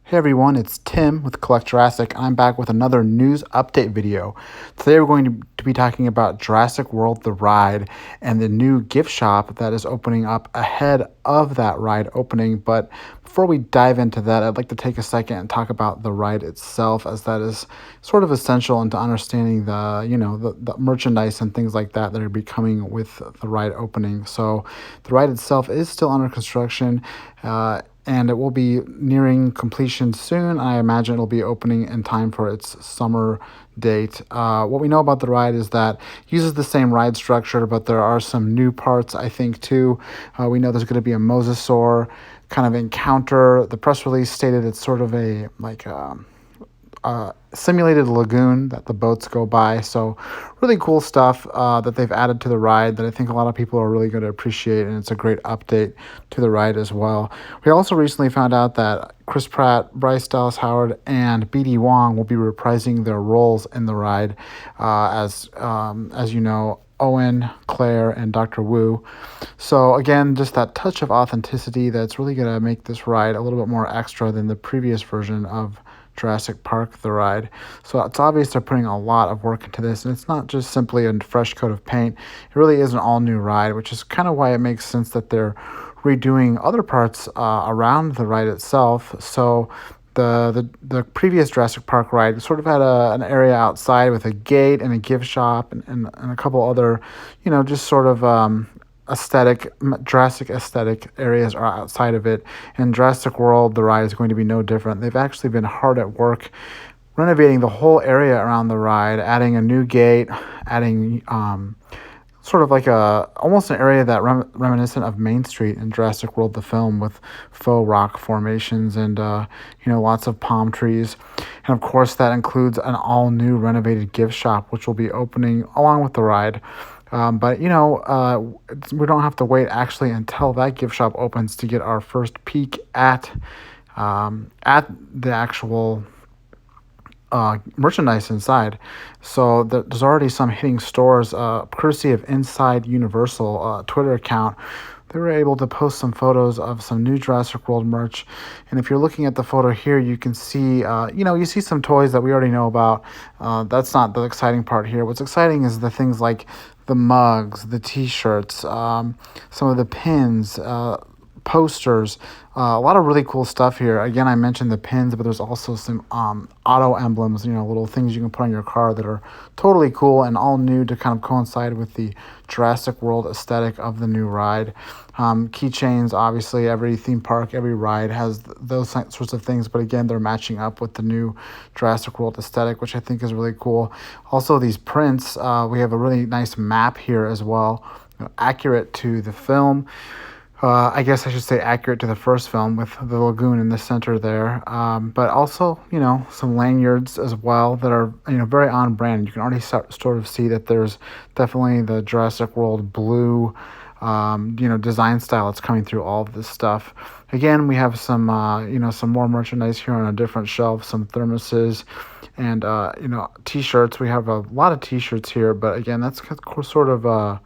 Hey everyone, it's Tim with Collect Jurassic. I'm back with another news update video. Today we're going to be talking about Jurassic World the ride and the new gift shop that is opening up ahead of that ride opening. But before we dive into that, I'd like to take a second and talk about the ride itself, as that is sort of essential into understanding the merchandise and things like that are becoming with the ride opening. So the ride itself is still under construction. And it will be nearing completion soon. I imagine it'll be opening in time for its summer date. What we know about the ride is that it uses the same ride structure, but there are some new parts, I think, too. We know there's going to be a mosasaur kind of encounter. The press release stated it's sort of a simulated lagoon that the boats go by. So really cool stuff that they've added to the ride that I think a lot of people are really going to appreciate, and it's a great update to the ride as well. We also recently found out that Chris Pratt, Bryce Dallas Howard, and BD Wong will be reprising their roles in the ride as you know, Owen, Claire, and Dr. Wu. So again, just that touch of authenticity that's really going to make this ride a little bit more extra than the previous version of Jurassic Park, the ride. So it's obvious they're putting a lot of work into this, and it's not just simply a fresh coat of paint. It really is an all-new ride, which is kind of why it makes sense that they're redoing other parts around the ride itself. So the previous Jurassic Park ride sort of had an area outside with a gate and a gift shop and a couple other, just sort of Jurassic aesthetic areas are outside of it. In Jurassic World, the ride is going to be no different. They've actually been hard at work renovating the whole area around the ride, adding a new gate, adding sort of like almost an area that reminiscent of Main Street in Jurassic World the film, with faux rock formations and lots of palm trees. And of course that includes an all new renovated gift shop, which will be opening along with the ride. But we don't have to wait actually until that gift shop opens to get our first peek at the actual merchandise inside. So there's already some hitting stores, courtesy of Inside Universal Twitter account. They were able to post some photos of some new Jurassic World merch. And if you're looking at the photo here, you can see, you see some toys that we already know about. That's not the exciting part here. What's exciting is the things like the mugs, the t-shirts, some of the pins, posters, a lot of really cool stuff here. Again, I mentioned the pins, but there's also some auto emblems, little things you can put on your car that are totally cool and all new to kind of coincide with the Jurassic World aesthetic of the new ride. Keychains, obviously, every theme park, every ride has those sorts of things, but again, they're matching up with the new Jurassic World aesthetic, which I think is really cool. Also, these prints, we have a really nice map here as well, accurate to the film. I guess I should say accurate to the first film, with the lagoon in the center there. But also, some lanyards as well that are, very on brand. You can already sort of see that there's definitely the Jurassic World blue, design style that's coming through all of this stuff. Again, we have some more merchandise here on a different shelf, some thermoses and, t-shirts. We have a lot of t-shirts here, but again, that's sort of,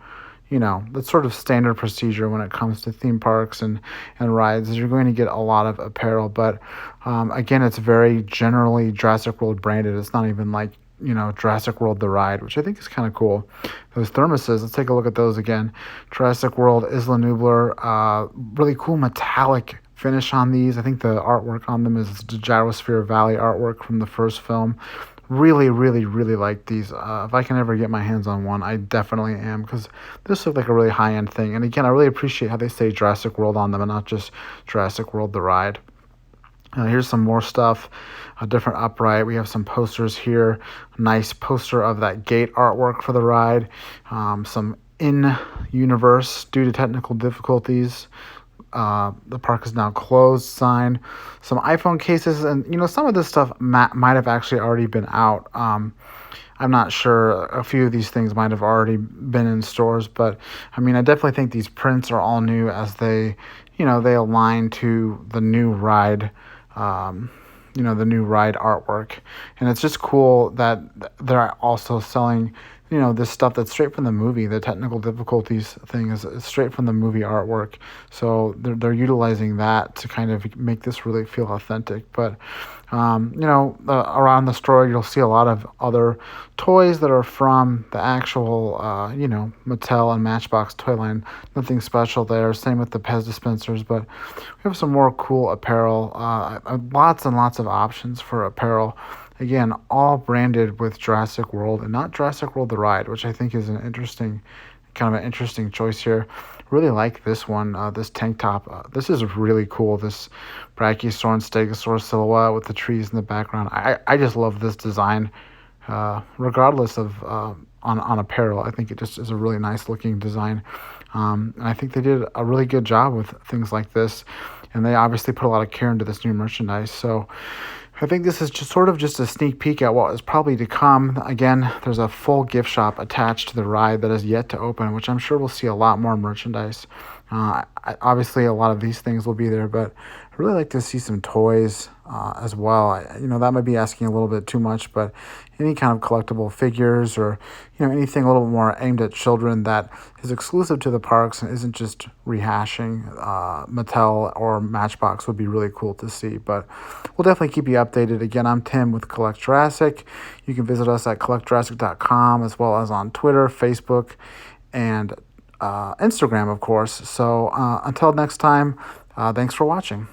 that's sort of standard procedure when it comes to theme parks and rides, is you're going to get a lot of apparel. But again, it's very generally Jurassic World branded. It's not even like, Jurassic World the ride, which I think is kind of cool. Those thermoses, let's take a look at those again. Jurassic World Isla Nublar, really cool metallic finish on these. I think the artwork on them is the Gyrosphere Valley artwork from the first film. Really, really, really like these. If I can ever get my hands on one, I definitely am, because this looks like a really high-end thing. And again, I really appreciate how they say Jurassic World on them and not just Jurassic World the ride. Here's some more stuff, a different upright. We have some posters here. A nice poster of that gate artwork for the ride. Some in-universe due to technical difficulties. The park is now closed sign, some iPhone cases, and some of this stuff might have actually already been out. I'm not sure. A few of these things might have already been in stores, but I definitely think these prints are all new, as they align to the new ride, the new ride artwork. And it's just cool that they're also selling this stuff that's straight from the movie. The technical difficulties thing is straight from the movie artwork. So they're utilizing that to kind of make this really feel authentic. But around the store, you'll see a lot of other toys that are from the actual, Mattel and Matchbox toy line. Nothing special there. Same with the Pez dispensers, but we have some more cool apparel. Lots and lots of options for apparel. Again, all branded with Jurassic World and not Jurassic World the ride, which I think is an interesting choice here. Really like this one, this tank top. This is really cool. This Brachiosaur and Stegosaur silhouette with the trees in the background. I just love this design, regardless of on apparel. I think it just is a really nice looking design. And I think they did a really good job with things like this. And they obviously put a lot of care into this new merchandise. So I think this is just a sneak peek at what is probably to come. Again, there's a full gift shop attached to the ride that is yet to open, which I'm sure we'll see a lot more merchandise. Obviously, a lot of these things will be there, but I'd really like to see some toys as well. That might be asking a little bit too much, but any kind of collectible figures or anything a little more aimed at children that is exclusive to the parks and isn't just rehashing Mattel or Matchbox would be really cool to see. But we'll definitely keep you updated. Again, I'm Tim with Collect Jurassic. You can visit us at collectjurassic.com as well as on Twitter, Facebook, and Instagram, of course. So until next time, thanks for watching.